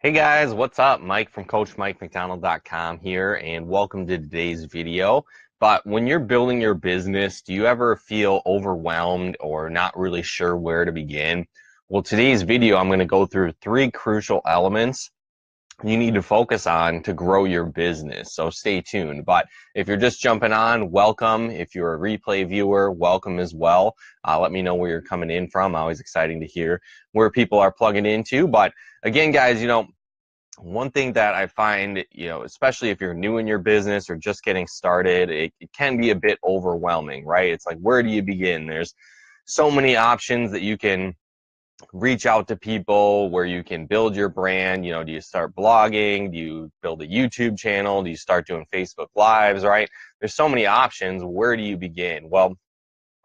Hey guys, what's up? Mike from CoachMikeMcDonald.com here, and welcome to today's video. But when you're building your business, do you ever feel overwhelmed or not really sure where to begin? Well, today's video, I'm going to go through three crucial elements you need to focus on to grow your business. So stay tuned. But if you're just jumping on, welcome. If you're a replay viewer, welcome as well. Let me know where you're coming in from. Always exciting to hear where people are plugging into. But again, guys, one thing that I find, especially if you're new in your business or just getting started, it can be a bit overwhelming, right? It's like, where do you begin? There's so many options that you can reach out to people, where you can build your brand. Do you start blogging? Do you build a YouTube channel? Do you start doing Facebook Lives, right? There's so many options. Where do you begin? Well,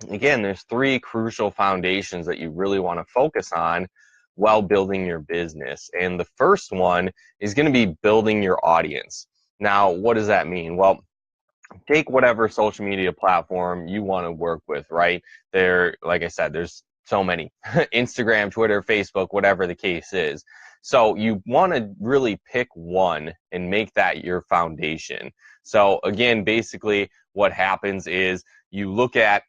again, there's three crucial foundations that you really want to focus on while building your business. And the first one is going to be building your audience. Now, what does that mean? Well, take whatever social media platform you want to work with, right? Like I said, there's so many: Instagram, Twitter, Facebook, whatever the case is. So you want to really pick one and make that your foundation. So again, basically what happens is you look at,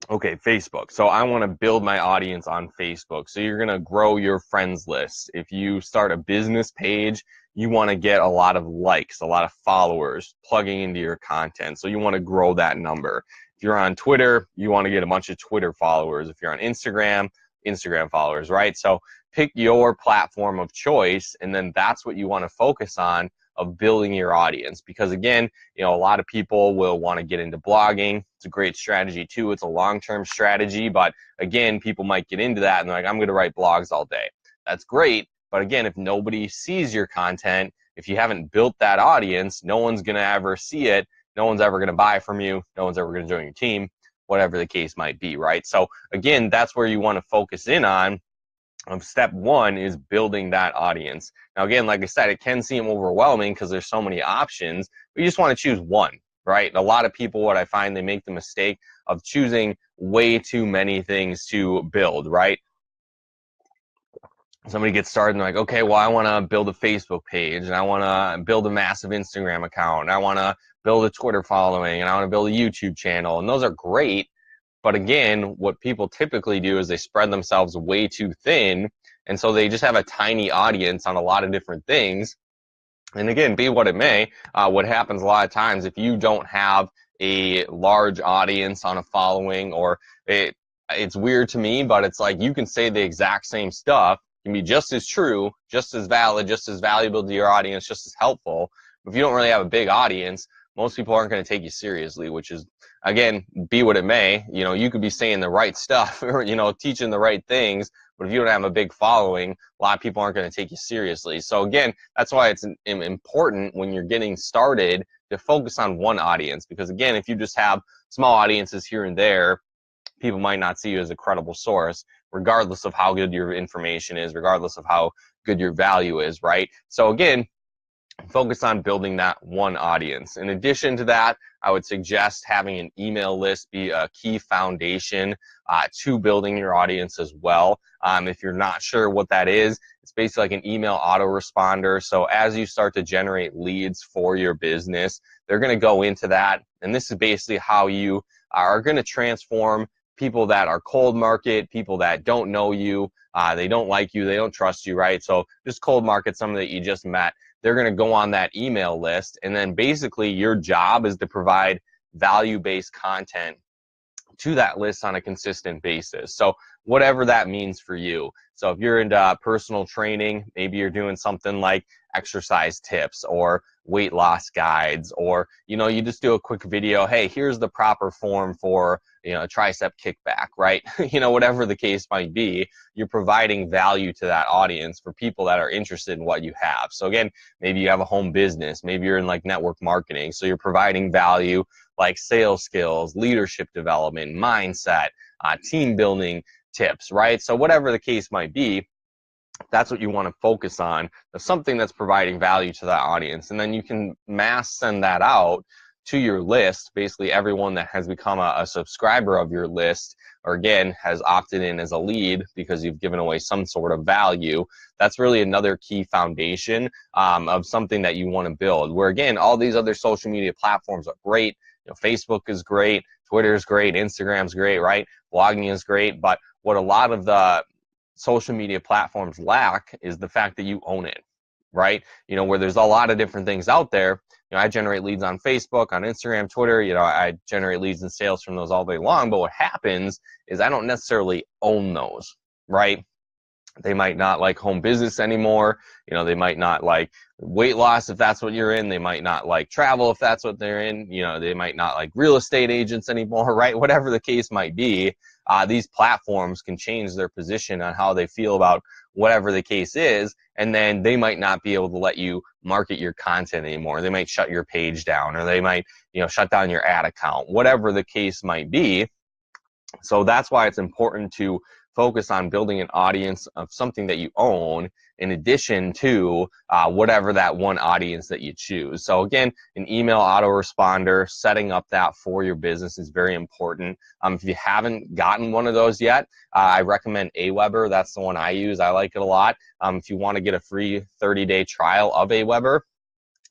okay, Facebook. So I want to build my audience on Facebook. So you're going to grow your friends list. If you start a business page, you want to get a lot of likes, a lot of followers plugging into your content. So you want to grow that number. If you're on Twitter, you want to get a bunch of Twitter followers. If you're on Instagram, Instagram followers, right? So pick your platform of choice, and then that's what you want to focus on of building your audience. Because again, a lot of people will want to get into blogging. It's a great strategy too. It's a long-term strategy, but again, people might get into that and they're like, I'm going to write blogs all day. That's great, but again, if nobody sees your content, if you haven't built that audience, no one's going to ever see it. No one's ever going to buy from you. No one's ever going to join your team, whatever the case might be, right? So again, that's where you want to focus in on. Step one is building that audience. Now, again, like I said, it can seem overwhelming because there's so many options, but you just want to choose one, right? A lot of people, what I find, they make the mistake of choosing way too many things to build, right? Somebody gets started and they're like, okay, well, I want to build a Facebook page, and I want to build a massive Instagram account, and I want to build a Twitter following, and I want to build a YouTube channel. And those are great. But again, what people typically do is they spread themselves way too thin. And so they just have a tiny audience on a lot of different things. And again, be what it may, what happens a lot of times, if you don't have a large audience on a following, or it's weird to me, but it's like you can say the exact same stuff, can be just as true, just as valid, just as valuable to your audience, just as helpful. But if you don't really have a big audience, most people aren't going to take you seriously, which is, again, be what it may. You could be saying the right stuff or, teaching the right things, but if you don't have a big following, a lot of people aren't going to take you seriously. So again, that's why it's important when you're getting started to focus on one audience, because again, if you just have small audiences here and there, people might not see you as a credible source, regardless of how good your information is, regardless of how good your value is, right? So again, focus on building that one audience. In addition to that, I would suggest having an email list be a key foundation to building your audience as well. If you're not sure what that is, it's basically like an email autoresponder. So as you start to generate leads for your business, they're going to go into that. And this is basically how you are going to transform people that are cold market, people that don't know you, they don't like you, they don't trust you, right? So just cold market somebody that you just met. They're going to go on that email list, and then basically your job is to provide value-based content to that list on a consistent basis. So whatever that means for you. So if you're into personal training, maybe you're doing something like exercise tips or weight loss guides, or you just do a quick video. Hey, here's the proper form for a tricep kickback, right? Whatever the case might be, you're providing value to that audience for people that are interested in what you have. So again, maybe you have a home business, maybe you're in like network marketing, so you're providing value like sales skills, leadership development, mindset, team building tips, right? So whatever the case might be, that's what you want to focus on, something that's providing value to that audience. And then you can mass send that out to your list, basically everyone that has become a subscriber of your list, or again, has opted in as a lead because you've given away some sort of value, that's really another key foundation of something that you want to build. Where again, all these other social media platforms are great. Facebook is great, Twitter is great, Instagram's great, right? Blogging is great, but what a lot of the social media platforms lack is the fact that you own it, right? Where there's a lot of different things out there. I generate leads on Facebook, on Instagram, Twitter. I generate leads and sales from those all day long. But what happens is I don't necessarily own those, right? They might not like home business anymore. They might not like weight loss if that's what you're in. They might not like travel if that's what they're in. They might not like real estate agents anymore, right? Whatever the case might be, these platforms can change their position on how they feel about whatever the case is, and then they might not be able to let you market your content anymore. They might shut your page down, or they might, shut down your ad account, whatever the case might be. So that's why it's important to focus on building an audience of something that you own in addition to whatever that one audience that you choose. So again, an email autoresponder, setting up that for your business is very important. If you haven't gotten one of those yet, I recommend Aweber. That's the one I use. I like it a lot. If you want to get a free 30-day trial of Aweber,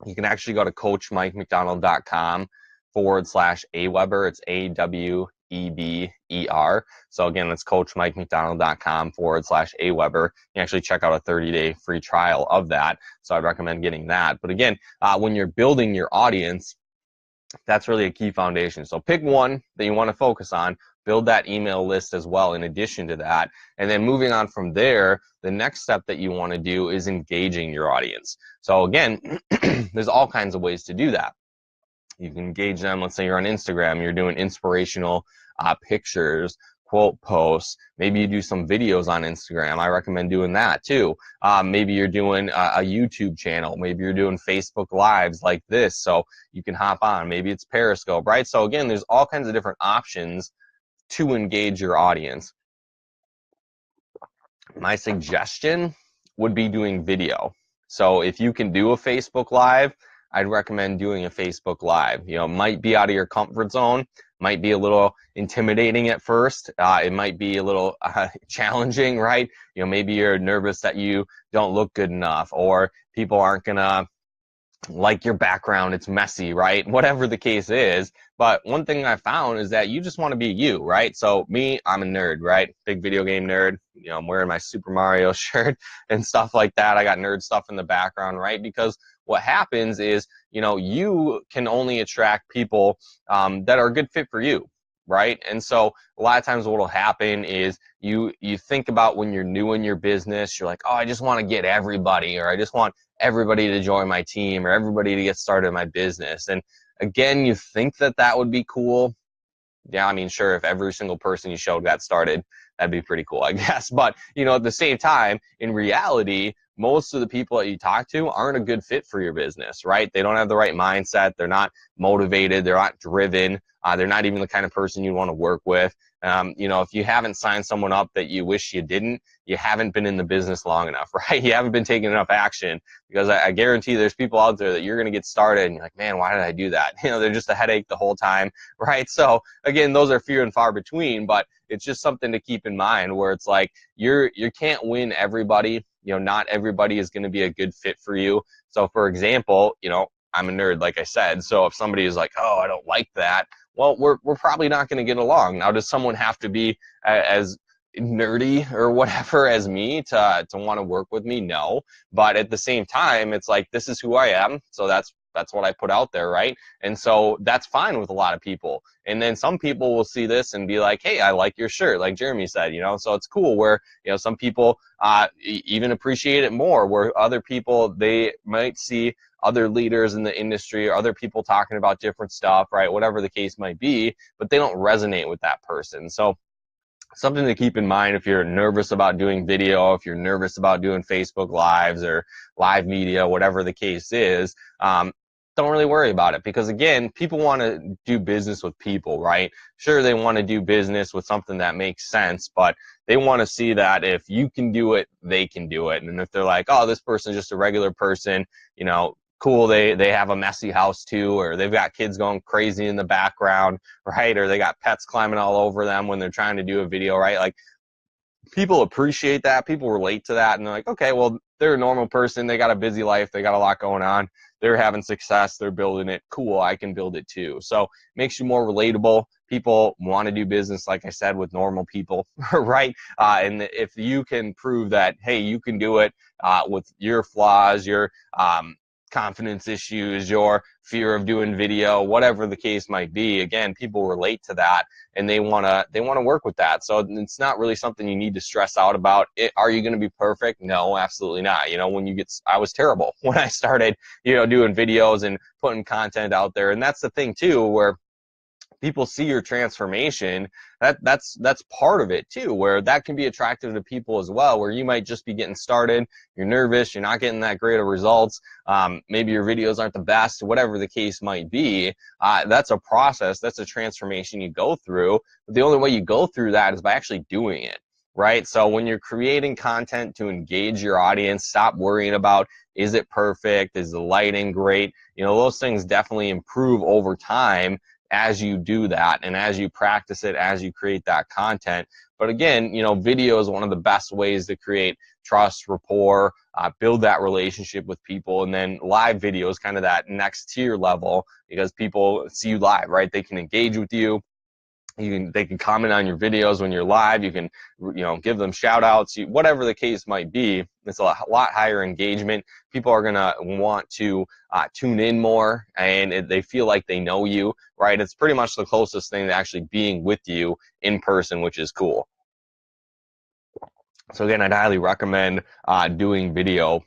you can actually go to coachmikemcdonald.com/Aweber. It's AWEBER. So again, that's coachmikemcdonald.com/Aweber. You can actually check out a 30-day free trial of that. So I'd recommend getting that. But again, when you're building your audience, that's really a key foundation. So pick one that you want to focus on, build that email list as well in addition to that. And then moving on from there, the next step that you want to do is engaging your audience. So again, there's all kinds of ways to do that. You can engage them. Let's say you're on Instagram, you're doing inspirational pictures, quote posts. Maybe you do some videos on Instagram. I recommend doing that too. Maybe you're doing a YouTube channel. Maybe you're doing Facebook Lives like this, so you can hop on. Maybe it's Periscope, right? So again, there's all kinds of different options to engage your audience. My suggestion would be doing video. So if you can do a Facebook Live, I'd recommend doing a Facebook Live. It might be out of your comfort zone, might be a little intimidating at first. It might be a little challenging, right? Maybe you're nervous that you don't look good enough, or people aren't gonna like your background, it's messy, right? Whatever the case is. But one thing I found is that you just want to be you, right? So me, I'm a nerd, right? Big video game nerd. I'm wearing my Super Mario shirt and stuff like that. I got nerd stuff in the background, right? Because what happens is, you can only attract people that are a good fit for you, right? And so a lot of times what will happen is you think about when you're new in your business, you're like, oh, I just want to get everybody, or I just want everybody to join my team, or everybody to get started in my business. And again, you think that that would be cool. Yeah, I mean, sure, if every single person you showed got started, that'd be pretty cool, I guess. But, at the same time, in reality, most of the people that you talk to aren't a good fit for your business, right? They don't have the right mindset. They're not motivated. They're not driven. They're not even the kind of person you want to work with. If you haven't signed someone up that you wish you didn't, you haven't been in the business long enough, right? You haven't been taking enough action, because I guarantee there's people out there that you're going to get started and you're like, man, why did I do that? They're just a headache the whole time, right? So again, those are few and far between, but it's just something to keep in mind, where it's like you can't win everybody. Not everybody is going to be a good fit for you. So for example, I'm a nerd, like I said. So if somebody is like, oh, I don't like that, well, we're probably not going to get along. Now, does someone have to be as nerdy or whatever as me to want to work with me? No. But at the same time, it's like, this is who I am. So that's what I put out there, right? And so that's fine with a lot of people. And then some people will see this and be like, hey, I like your shirt, like Jeremy said, so it's cool where, some people even appreciate it more, where other people, they might see other leaders in the industry or other people talking about different stuff, right? Whatever the case might be, but they don't resonate with that person. So something to keep in mind if you're nervous about doing video, if you're nervous about doing Facebook Lives or live media, whatever the case is, don't really worry about it, because again, people want to do business with people, right? Sure, they want to do business with something that makes sense, but they want to see that if you can do it, they can do it. And if they're like, oh, this person's just a regular person, cool, they have a messy house too, or they've got kids going crazy in the background, right? Or they got pets climbing all over them when they're trying to do a video, right? Like, people appreciate that, people relate to that, and they're like, okay, well, they're a normal person, they got a busy life, they got a lot going on, they're having success, they're building it, cool, I can build it too. So it makes you more relatable. People want to do business, like I said, with normal people, right? And if you can prove that, hey, you can do it with your flaws, your confidence issues, your fear of doing video, whatever the case might be, again, people relate to that, and they want to work with that. So it's not really something you need to stress out about. Are you going to be perfect? No, absolutely not. You know, I was terrible when I started, doing videos and putting content out there. And that's the thing too, where people see your transformation. That's part of it too, where that can be attractive to people as well, where you might just be getting started, you're nervous, you're not getting that great of results, maybe your videos aren't the best, whatever the case might be. That's a process, that's a transformation you go through, but the only way you go through that is by actually doing it, right? So when you're creating content to engage your audience, stop worrying about, is it perfect, is the lighting great? Those things definitely improve over time as you do that and as you practice it, as you create that content. But again, video is one of the best ways to create trust, rapport, build that relationship with people. And then live video is kind of that next tier level, because people see you live, right? They can engage with you. They can comment on your videos when you're live. You can, give them shout outs, whatever the case might be. It's a lot higher engagement. People are going to want to tune in more, and they feel like they know you, right? It's pretty much the closest thing to actually being with you in person, which is cool. So again, I'd highly recommend doing video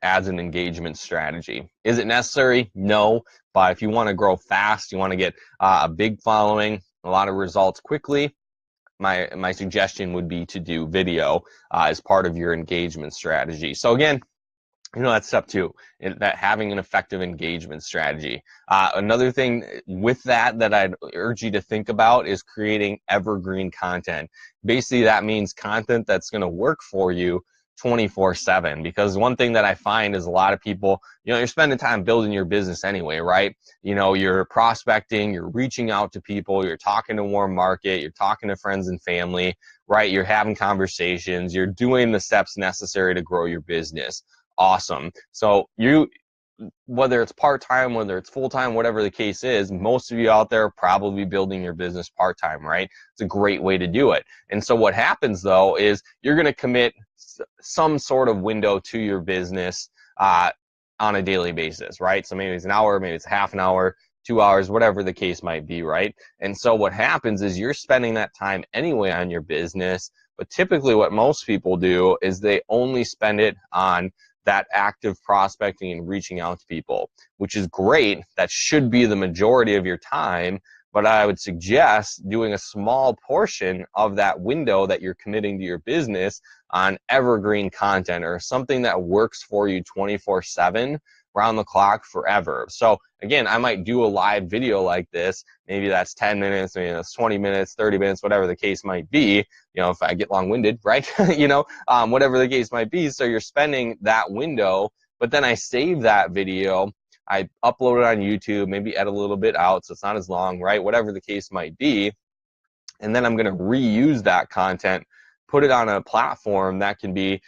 as an engagement strategy. Is it necessary? No, but if you want to grow fast, you want to get a big following, a lot of results quickly, my suggestion would be to do video as part of your engagement strategy. So again, that's step 2, that having an effective engagement strategy. Another thing with that I'd urge you to think about is creating evergreen content. Basically, that means content that's going to work for you 24/7, because one thing that I find is a lot of people, you're spending time building your business anyway, right? You're prospecting, you're reaching out to people, you're talking to warm market, you're talking to friends and family, right? You're having conversations, you're doing the steps necessary to grow your business. Awesome. So whether it's part-time, whether it's full-time, whatever the case is, most of you out there are probably building your business part-time, right? It's a great way to do it. And so what happens though is you're going to commit some sort of window to your business on a daily basis, right? So maybe it's an hour, maybe it's half an hour, 2 hours, whatever the case might be, right? And so what happens is you're spending that time anyway on your business, but typically what most people do is they only spend it on that active prospecting and reaching out to people, which is great. That should be the majority of your time, but I would suggest doing a small portion of that window that you're committing to your business on evergreen content, or something that works for you 24/7, round the clock, forever. So again, I might do a live video like this. Maybe that's 10 minutes, maybe that's 20 minutes, 30 minutes, whatever the case might be. If I get long-winded, right? Whatever the case might be. So you're spending that window, but then I save that video, I upload it on YouTube, maybe edit a little bit out so it's not as long, right? Whatever the case might be. And then I'm going to reuse that content, put it on a platform that can be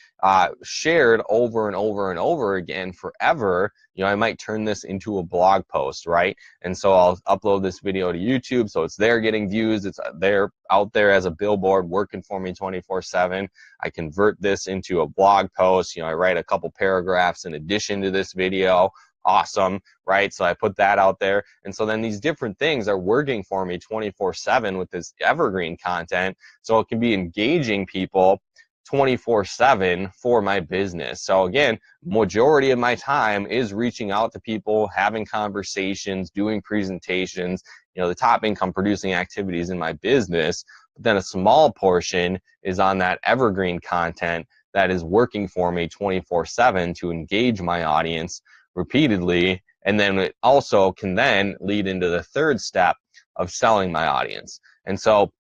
shared over and over and over again forever. I might turn this into a blog post, right? And so I'll upload this video to YouTube, so it's there getting views, it's there out there as a billboard working for me 24/7. I convert this into a blog post. I write a couple paragraphs in addition to this video. Awesome, right? So I put that out there, and so then these different things are working for me 24/7 with this evergreen content, so it can be engaging people 24/7 for my business. So again, majority of my time is reaching out to people, having conversations, doing presentations, the top income producing activities in my business. But then a small portion is on that evergreen content that is working for me 24/7 to engage my audience repeatedly. And then it also can then lead into the third step of selling my audience. And so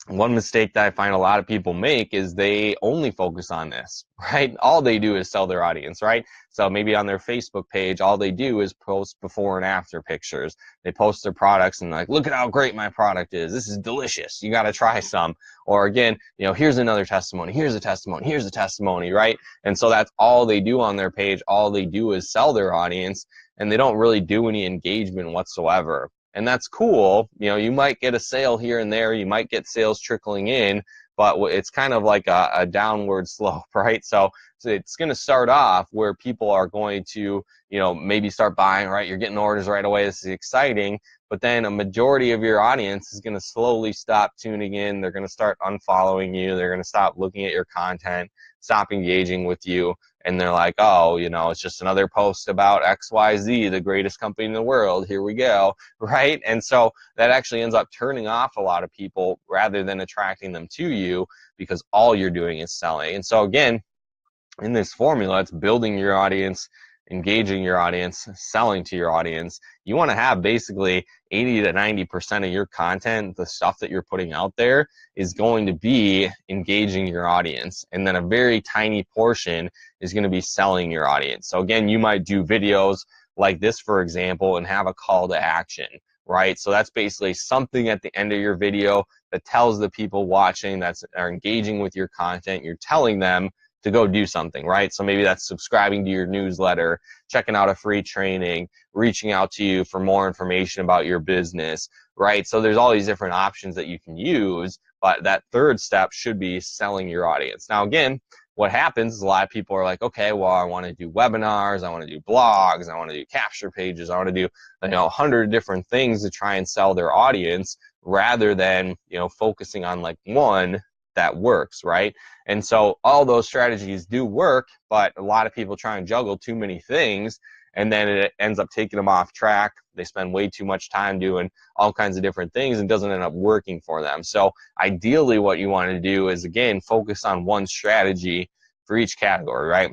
One mistake that I find a lot of people make is they only focus on this, right? All they do is sell their audience, right? So maybe on their Facebook page, all they do is post before and after pictures. They post their products and like, look at how great my product is. This is delicious. You got to try some. Or again, here's another testimony. Here's a testimony. Here's a testimony, right? And so that's all they do on their page. All they do is sell their audience, and they don't really do any engagement whatsoever. And that's cool. You might get a sale here and there. You might get sales trickling in, but it's kind of like a downward slope, right? So it's going to start off where people are going to, maybe start buying, right? You're getting orders right away. This is exciting. But then a majority of your audience is going to slowly stop tuning in. They're going to start unfollowing you. They're going to stop looking at your content, stop engaging with you. And they're like, oh, it's just another post about XYZ, the greatest company in the world. Here we go, right? And so that actually ends up turning off a lot of people rather than attracting them to you, because all you're doing is selling. And so again, in this formula, it's building your audience, engaging your audience, selling to your audience. You want to have basically 80 to 90% of your content, the stuff that you're putting out there, is going to be engaging your audience. And then a very tiny portion is going to be selling your audience. So again, you might do videos like this, for example, and have a call to action, right? So that's basically something at the end of your video that tells the people watching that are engaging with your content, you're telling them to go do something, right? So maybe that's subscribing to your newsletter, checking out a free training, reaching out to you for more information about your business, right? So there's all these different options that you can use, but that third step should be selling your audience. Now, again, what happens is a lot of people are like, okay, well, I want to do webinars, I want to do blogs, I want to do capture pages, I want to do 100 different things to try and sell their audience, rather than focusing on like one that works, right? And so all those strategies do work, but a lot of people try and juggle too many things, and then it ends up taking them off track. They spend way too much time doing all kinds of different things and doesn't end up working for them. So ideally what you want to do is, again, focus on one strategy for each category, right?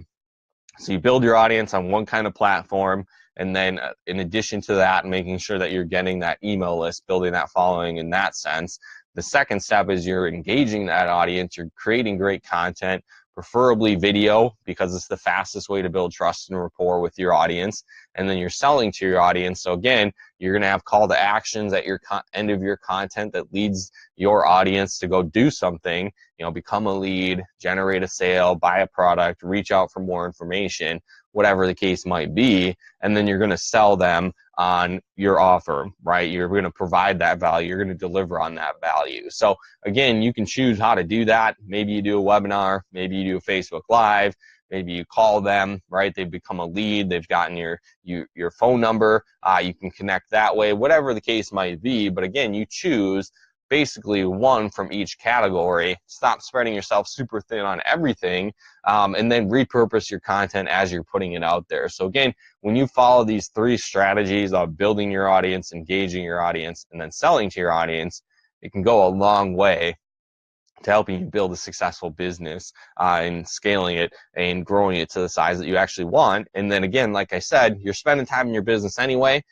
So you build your audience on one kind of platform, and then in addition to that, making sure that you're getting that email list, building that following in that sense. The second step is you're engaging that audience, you're creating great content, preferably video, because it's the fastest way to build trust and rapport with your audience. And then you're selling to your audience. So again, you're going to have call to actions at your end of your content that leads your audience to go do something, become a lead, generate a sale, buy a product, reach out for more information, whatever the case might be. And then you're going to sell them on your offer, right? You're going to provide that value. You're going to deliver on that value. So again, you can choose how to do that. Maybe you do a webinar, maybe you do a Facebook Live, maybe you call them, right? They've become a lead. They've gotten your phone number. You can connect that way, whatever the case might be. But again, you choose basically one from each category. Stop spreading yourself super thin on everything, and then repurpose your content as you're putting it out there. So again, when you follow these three strategies of building your audience, engaging your audience, and then selling to your audience, it can go a long way to helping you build a successful business and scaling it and growing it to the size that you actually want. And then again, like I said, you're spending time in your business anyway.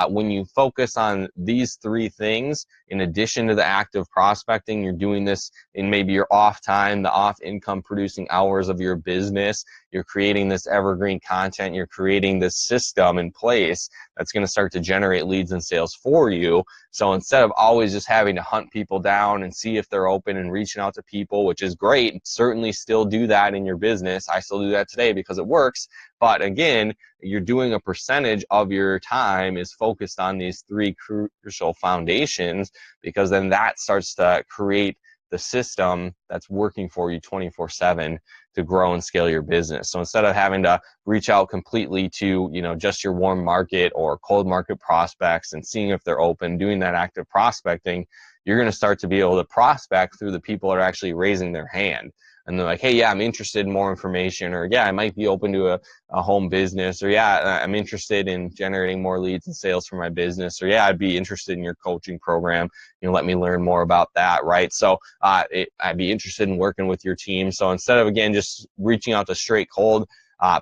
When you focus on these three things, in addition to the active prospecting, you're doing this in maybe your off time, the off income producing hours of your business. You're creating this evergreen content. You're creating this system in place that's going to start to generate leads and sales for you. So instead of always just having to hunt people down and see if they're open and reaching out to people, which is great, certainly still do that in your business. I still do that today because it works. But again, you're doing a percentage of your time is focused on these three crucial foundations, because then that starts to create the system that's working for you 24/7 to grow and scale your business. So instead of having to reach out completely to, just your warm market or cold market prospects and seeing if they're open, doing that active prospecting, you're going to start to be able to prospect through the people that are actually raising their hand. And they're like, hey, yeah, I'm interested in more information, or yeah, I might be open to a home business, or yeah, I'm interested in generating more leads and sales for my business, or yeah, I'd be interested in your coaching program. Let me learn more about that, right? So I'd be interested in working with your team. So instead of, again, just reaching out to straight cold,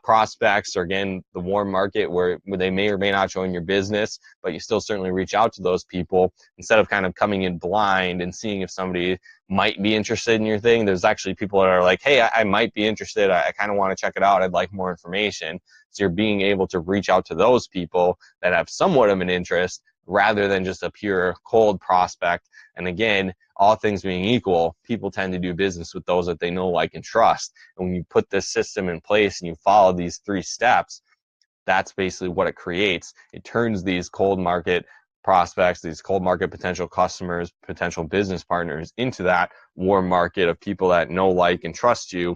prospects, or again, the warm market where they may or may not join your business, but you still certainly reach out to those people instead of kind of coming in blind and seeing if somebody might be interested in your thing. There's actually people that are like, hey, I might be interested. I kind of want to check it out. I'd like more information. So you're being able to reach out to those people that have somewhat of an interest rather than just a pure cold prospect. And again, all things being equal, people tend to do business with those that they know, like, and trust. And when you put this system in place and you follow these 3 steps, that's basically what it creates. It turns these cold market prospects, these cold market potential customers, potential business partners into that warm market of people that know, like, and trust you,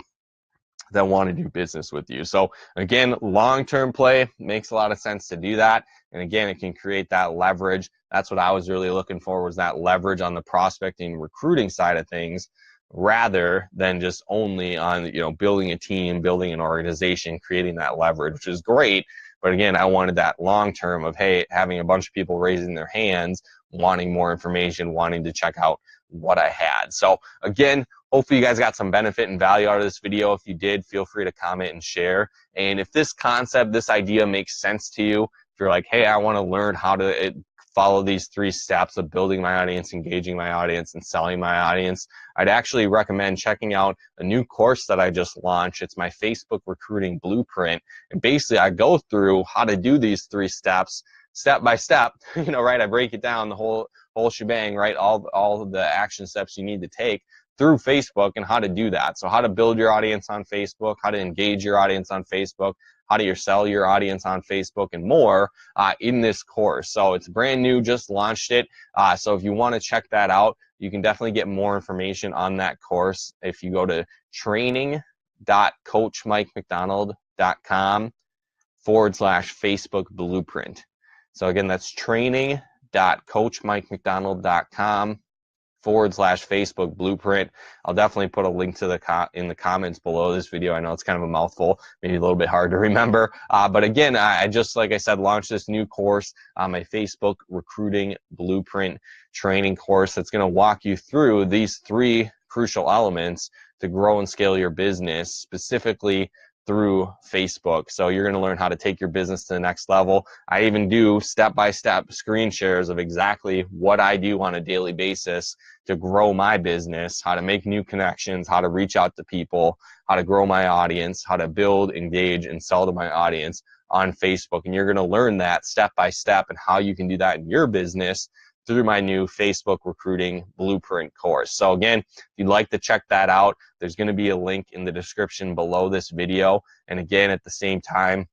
that want to do business with you. So again, long-term play makes a lot of sense to do that. And again, it can create that leverage. That's what I was really looking for, was that leverage on the prospecting recruiting side of things, rather than just only on, building a team, building an organization, creating that leverage, which is great. But again, I wanted that long-term of, hey, having a bunch of people raising their hands, wanting more information, wanting to check out what I had. So again, hopefully you guys got some benefit and value out of this video. If you did, feel free to comment and share. And if this concept, this idea makes sense to you, if you're like, hey, I want to learn how to follow these 3 steps of building my audience, engaging my audience, and selling my audience, I'd actually recommend checking out a new course that I just launched. It's my Facebook Recruiting Blueprint. And basically, I go through how to do these 3 steps, step by step, right? I break it down, the whole shebang, right? All of the action steps you need to take through Facebook and how to do that. So how to build your audience on Facebook, how to engage your audience on Facebook, how do you sell your audience on Facebook, and more in this course. So it's brand new, just launched it. So if you want to check that out, you can definitely get more information on that course if you go to training.coachmikemcdonald.com/Facebook Blueprint. So again, that's training.coachmikemcdonald.com/Facebook Blueprint. I'll definitely put a link to in the comments below this video. I know it's kind of a mouthful, maybe a little bit hard to remember. But again, I just, like I said, launched this new course, my Facebook Recruiting Blueprint training course, that's going to walk you through these 3 crucial elements to grow and scale your business, specifically through Facebook. So you're going to learn how to take your business to the next level. I even do step-by-step screen shares of exactly what I do on a daily basis to grow my business, how to make new connections, how to reach out to people, how to grow my audience, how to build, engage, and sell to my audience on Facebook. And you're going to learn that step by step and how you can do that in your business through my new Facebook Recruiting Blueprint course. So again, if you'd like to check that out, there's going to be a link in the description below this video. And again, at the same time,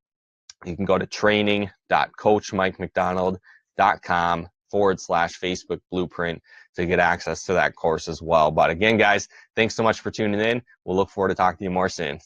you can go to training.coachmikemcdonald.com/Facebook Blueprint to get access to that course as well. But again, guys, thanks so much for tuning in. We'll look forward to talking to you more soon.